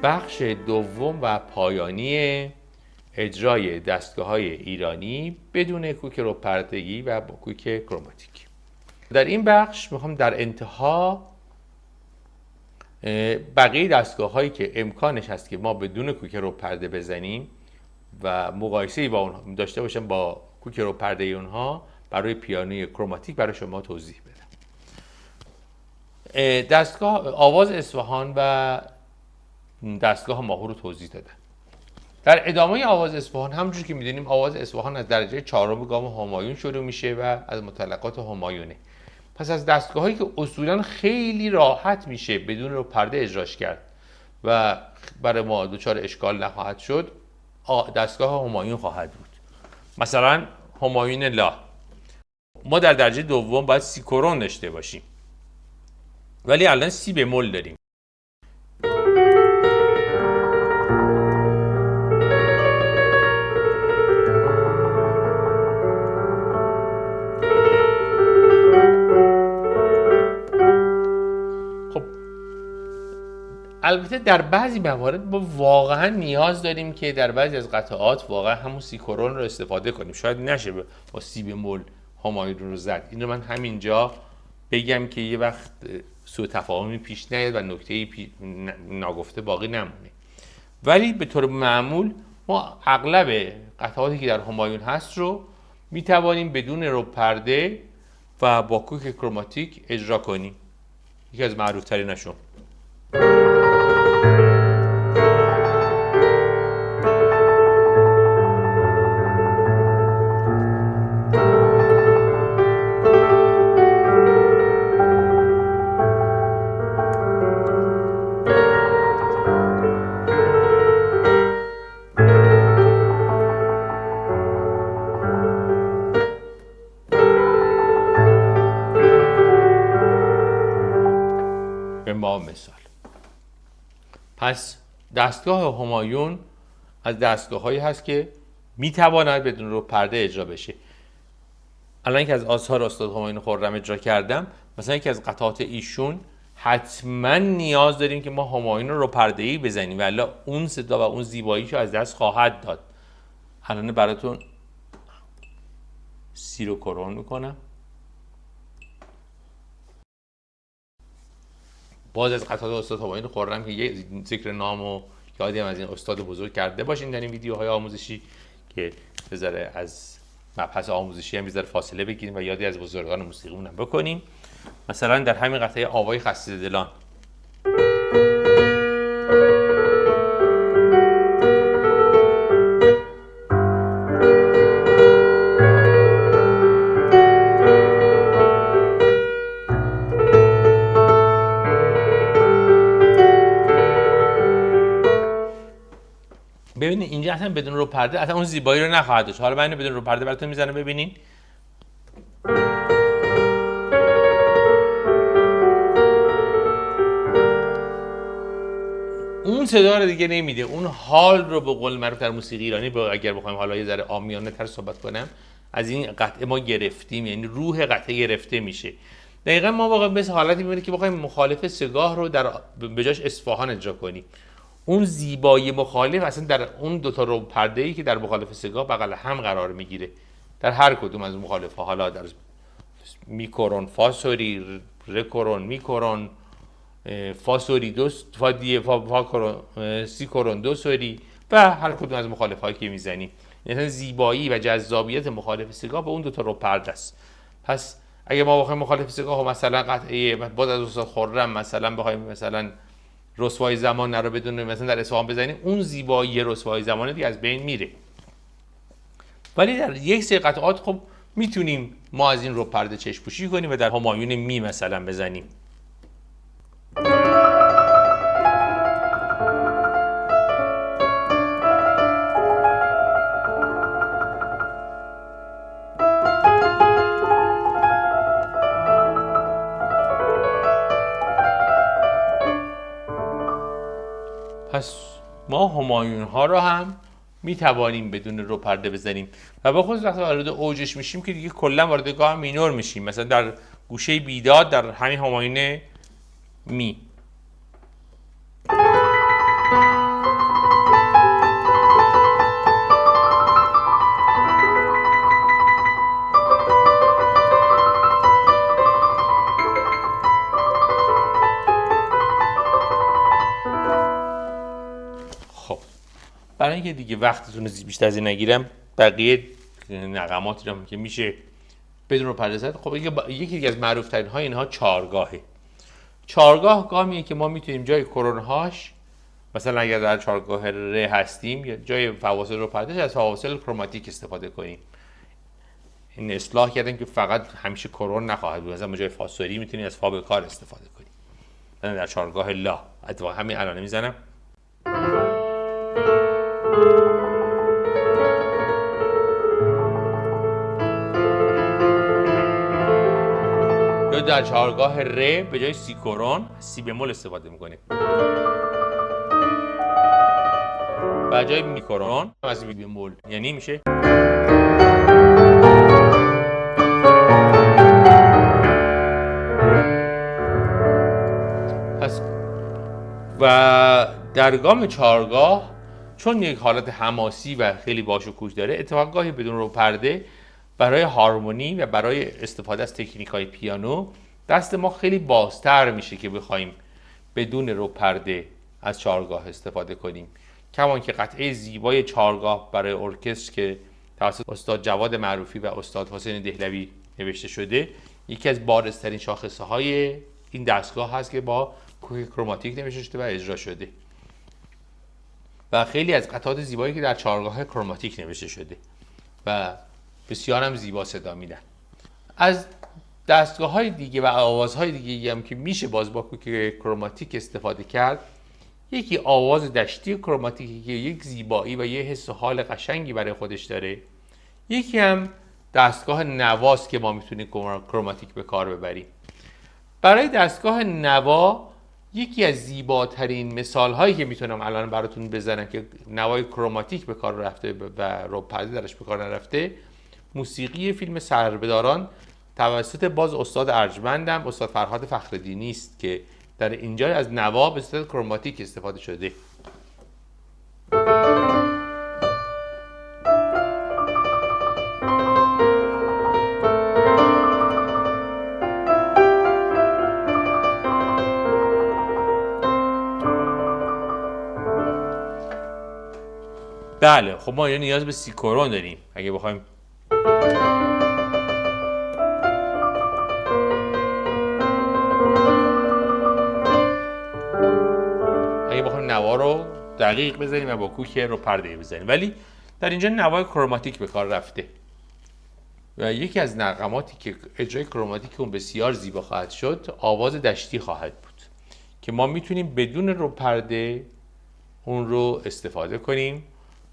بخش دوم و پایانی اجرای دستگاه‌های ایرانی بدون کوک رب‌پردگی و با کوک کروماتیک. در این بخش میخوام در انتها بقیه دستگاه‌هایی که امکانش هست که ما بدون کوک رب‌پرده بزنیم و مقایسه‌ای با اونها داشته باشم با کوک رب‌پرده اونها برای پیانوی کروماتیک برای شما توضیح بدم. دستگاه آواز اصفهان و دستگاه ماهور رو توضیح دادم. در ادامه آواز اصفهان همونجوری که میدونیم آواز اصفهان از درجه 4 گام همایون شروع میشه و از مطلقات همایونه. پس از دستگاهایی که اصولا خیلی راحت میشه بدون رب‌پرده اجراش کرد و برای ما دچار اشکال نخواهد شد، دستگاه همایون خواهد بود. مثلا همایون لا ما در درجه دوم باید سی کرون داشته باشیم، ولی الان سی بمول داریم. البته در بعضی موارد ما واقعا نیاز داریم که در بعضی از قطعات واقعا همون سی کرون رو استفاده کنیم. شاید نشه با سی بمول همایون رو زد. این رو من همینجا بگم که یه وقت سوء تفاهمی پیش نیاد و نکته ناگفته باقی نمونه. ولی به طور معمول ما اغلب قطعاتی که در همایون هست رو میتوانیم بدون رب‌پرده و با کوک کروماتیک اجرا کنیم. یکی از معروف تریناشون مثال. پس دستگاه همایون از دستگاه‌هایی هست که میتواند بدون رب‌پرده اجرا بشه. الان که از آثار استاد همایون خرم اجرا کردم، مثلا یکی از قطعات ایشون حتما نیاز داریم که ما همایون رو رب‌پرده‌ای بزنیم، ولی اون صدا و اون زیباییشو از دست خواهد داد. الان براتون سی رو کرون میکنم. باز از قطعات استاد همایون خرم که یه ذکر نام و یادی هم از این استاد بزرگ کرده باشین در این ویدیوهای آموزشی که بذاره از مبحث آموزشی هم بذاره فاصله بگیریم و یادی از بزرگان موسیقیمون هم بکنیم. مثلا در همین قطعه آوای خسته دلان ببینید اینجا اصلا بدون رب‌پرده اصلا اون زیبایی رو نخواهد داشت. حالا من اینو بدون رب‌پرده براتون میزنم ببینین. اون صدا رو دیگه نمیده، اون حال رو به قول معروف در موسیقی ایرانی اگر بخوایم حالا یه ذره عامیانه تر صحبت کنم از این قطعه ما گرفتیم، یعنی روح قطعه گرفته میشه. دقیقاً ما واقعا مثل حالتی میبینه که بخوایم مخالف سگاه رو در بجاش اصفهان اجرا کنیم. اون زیبایی مخالف اصلا در اون دو تا رب‌پرده‌ای که در مخالف سگاه بغل هم قرار میگیره. در هر کدوم از مخالف‌ها، حالا در می کرون فا سوری، ر کرون می کرون، فا سوری دو فا دی فا کرون سی کرون دو سوری و هر کدوم از مخالف‌هایی که میزنیم. یعنی زیبایی و جذابیت مخالف سگاه به اون دو تا رب‌پرده است. پس اگه ما بخوایم مخالف سگاه مثلا قطعه باز از استاد خرم مثلا بخوایم مثلا رسوای زمان رو بدون مثلا در اصفهان بزنیم، اون زیبایی رسوای زمان دیگه از بین میره. ولی در یک سری قطعات خب میتونیم ما از این رب‌پرده چشم پوشی کنیم و در همایون می مثلا بزنیم. پس ما همایون ها رو هم می توانیم بدون رب‌پرده بزنیم و به خصوص وقتی وارد اوجش میشیم که دیگه کلا وارد گاه مینور میشیم. مثلا در گوشه بیداد در همین همایون می برای اینکه دیگه وقتتون رو بیشتر از این نگیرم، بقیه نغماتی رو که میشه بدون رو پرده زد. خب یکی دیگه از معروف ترین های اینها چارگاهه. چارگاه گامیه که ما میتونیم جای کرونهاش، مثلا اگر در چارگاه ر هستیم یا جای فواصل رو پرداش، از فواصل کروماتیک استفاده کنیم. این اصلاح کردن که فقط همیشه کرون نخواهد بود، مثلا جای فاسوری میتونید از فا به کار استفاده کنیم. مثلا در چارگاه لا، اتفاقا همین الان میزنم. یا در چارگاه ر به جای سی کرون سی بمول استفاده میکنیم. و جای می کرون از می بمول یعنی میشه پس. و در گام چارگاه چون یک حالت حماسی و خیلی باشکوه داره، اتفاقا گاهی بدون رو پرده برای هارمونی و برای استفاده از تکنیک‌های پیانو دست ما خیلی بازتر میشه که بخوایم بدون رو پرده از چارگاه استفاده کنیم. کمان که قطعه زیبای چارگاه برای ارکستر که توسط استاد جواد معروفی و استاد حسین دهلوی نوشته شده، یکی از بارزترین شاخصه‌های این دستگاه هست که با کوک کروماتیک نوشته شده و اجرا شده و خیلی از قطعات زیبایی که در چارگاه کروماتیک نوشته شده و بسیار هم زیبا صدا میدن. از دستگاه‌های دیگه و آوازهای دیگه هم که میشه باز با کوک کروماتیک استفاده کرد، یکی آواز دشتی کروماتیکی که یک زیبایی و یه حس و حال قشنگی برای خودش داره. یکی هم دستگاه نواست که ما میتونیم کروماتیک به کار ببریم. برای دستگاه نوا یکی از زیباترین مثال‌هایی که میتونم الان براتون بزنم که نوای کروماتیک به کار رفته و رو پرده درش به کار نرفته، موسیقی فیلم سربهداران توسط باز استاد ارجمندم، استاد فرهاد فخرالدینی است که در اینجا از نوا به صورت کروماتیک استفاده شده. بله، خب ما یه نیاز به سی کرون داریم اگه بخوایم نوا رو دقیق بزنیم و با کوک رو پرده بزنیم، ولی در اینجا نوای کروماتیک به کار رفته و یکی از نغماتی که اجرای کروماتیک اون بسیار زیبا خواهد شد آواز دشتی خواهد بود که ما میتونیم بدون رو پرده اون رو استفاده کنیم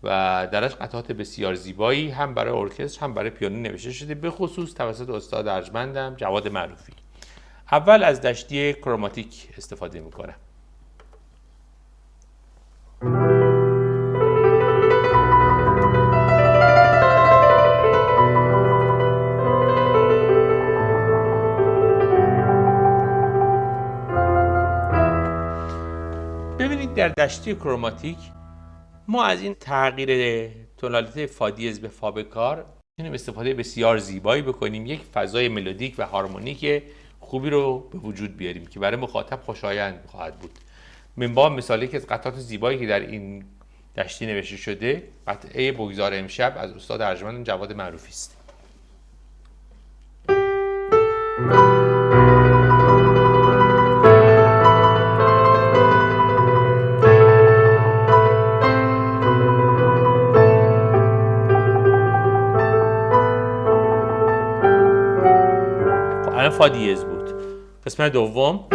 و درش قطعات بسیار زیبایی هم برای ارکستر هم برای پیانو نوشته شده، به خصوص توسط استاد ارجمندم جواد معروفی. اول از دشتی کروماتیک استفاده میکنم. ببینید در دشتی کروماتیک ما از این تغییر تونالیته فا دیز به فا بکار میتونیم استفاده بسیار زیبایی بکنیم، یک فضای ملودیک و هارمونیک خوبی رو به وجود بیاریم که برای مخاطب خوشایند خواهد بود. منبع مثالی که از قطعات زیبایی که در این دشتی نوشته شده، قطعه بگذار امشب از استاد ارجمند جواد معروفی است. فا دیز بود. قسمت دوم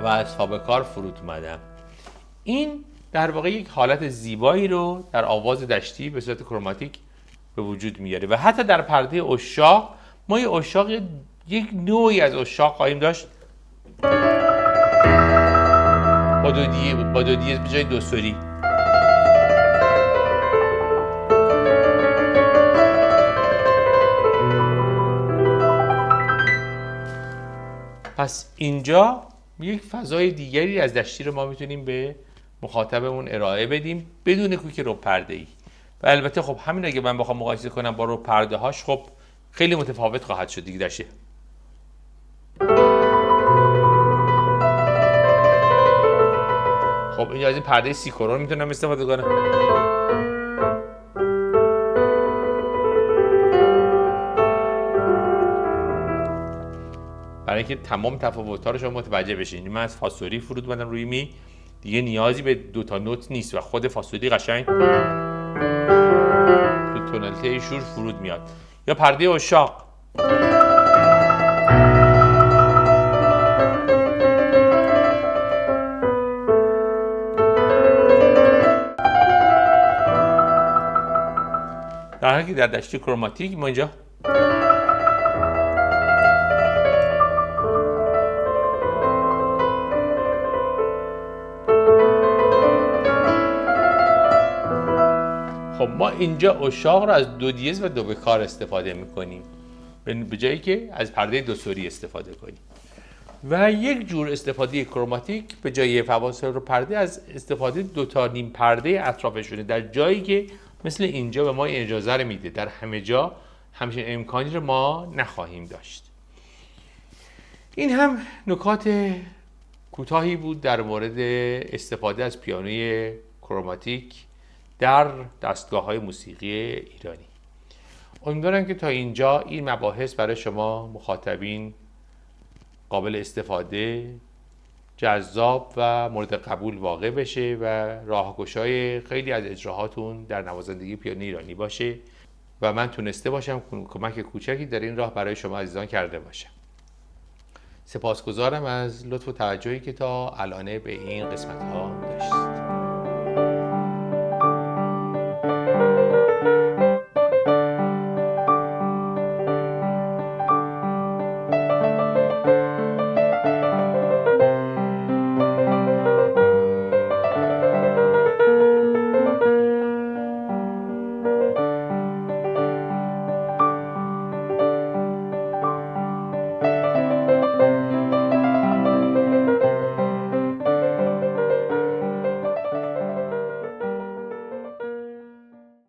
و از فا به کار فرود اومدم. این در واقع یک حالت زیبایی رو در آواز دشتی به صورت کروماتیک به وجود میاره و حتی در پرده عشاق ما یک نوعی از عشاق خواهیم داشت با دو دیز به جای دو سوری. پس اینجا یک فضای دیگری از دشتی رو ما میتونیم به مخاطبمون ارائه بدیم بدون کوک رو پرده ای. و البته خب همین اگه من بخوام مقایسه کنم با رو پرده هاش خب خیلی متفاوت خواهد شد دیگه داشته. خب اینجا از این پرده سیکورون میتونم استفاده کنم. برای اینکه تمام تفاوت‌ها رو شما متوجه بشین. من از فاصولی فرود اومدم روی می، دیگه نیازی به 2 تا نوت نیست و خود فاصولی قشنگ تو تونالیته شور فرود میاد. یا پرده عشاق، در حالی که در دشت کروماتیک ما اینجا خب ما اینجا عشاق رو از 2 دیز و 2 بکار استفاده میکنیم به جایی که از پرده 2 سوری استفاده کنیم. و یک جور استفاده کروماتیک به جای فواصل رو پرده از استفاده 2 تا نیم پرده اطرافشونه در جایی که مثل اینجا به ما اجازه رو میده. در همه جا همچین امکانی رو ما نخواهیم داشت. این هم نکات کوتاهی بود در مورد استفاده از پیانوی کروماتیک در دستگاه‌های موسیقی ایرانی. امیدوارم که تا اینجا این مباحث برای شما مخاطبین قابل استفاده، جذاب و مورد قبول واقع بشه و راهگشای خیلی از اجراهاتون در نوازندگی پیانو ایرانی باشه و من تونسته باشم کمک کوچکی در این راه برای شما عزیزان کرده باشم. سپاسگزارم از لطف و توجهی که تا الان به این قسمت ها داشتید.